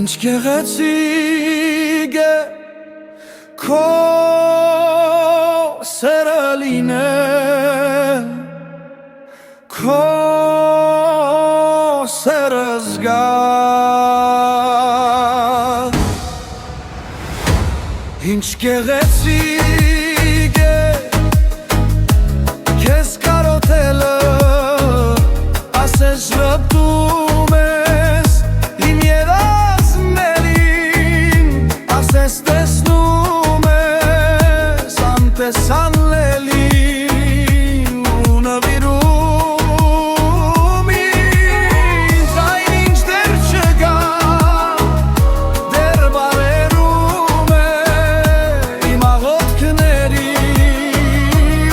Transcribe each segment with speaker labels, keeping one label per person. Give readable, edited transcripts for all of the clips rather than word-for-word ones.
Speaker 1: Ինչ գեղեցիկ է քո սերը լինել, քո սերը զգալ, ինչ գեղեցիկ է քեզ կարոտելը, ասես ժպտում ես իմ երազներին, ասես տեսնում ես անտեսանելին ու նվիրում ինձ այն ինչ դեռ չկա, դեռ բարերում է իմ աղոթքների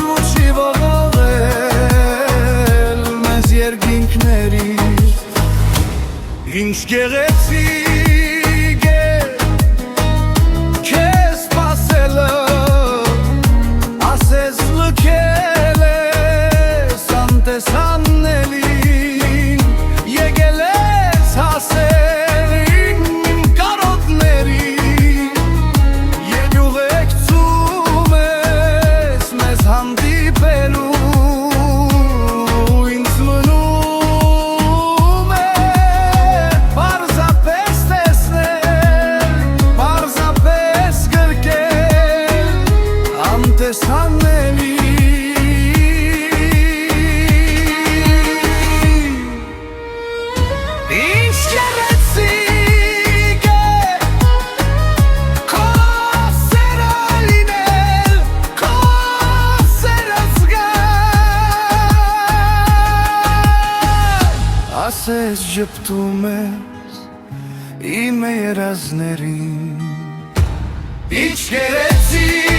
Speaker 1: ու չի ողողել մեզ երկինքների, ինչ գեղեցիկ է քեզ սպասելը, ասես լքել ես անտեսանելին, եկել ես հասել իմ կարոտներին և ուղեկցում ես մեզ հանդիպելու, ինձ մնում է պարզապես տեսնել, պարզապես գրկել անտեսանելի, ինչ գեղեցիկ է քո սերը լինել, քո սերը զգալ, ասես ժպտում ես իմ երազներին, ինչ գեղեցիկ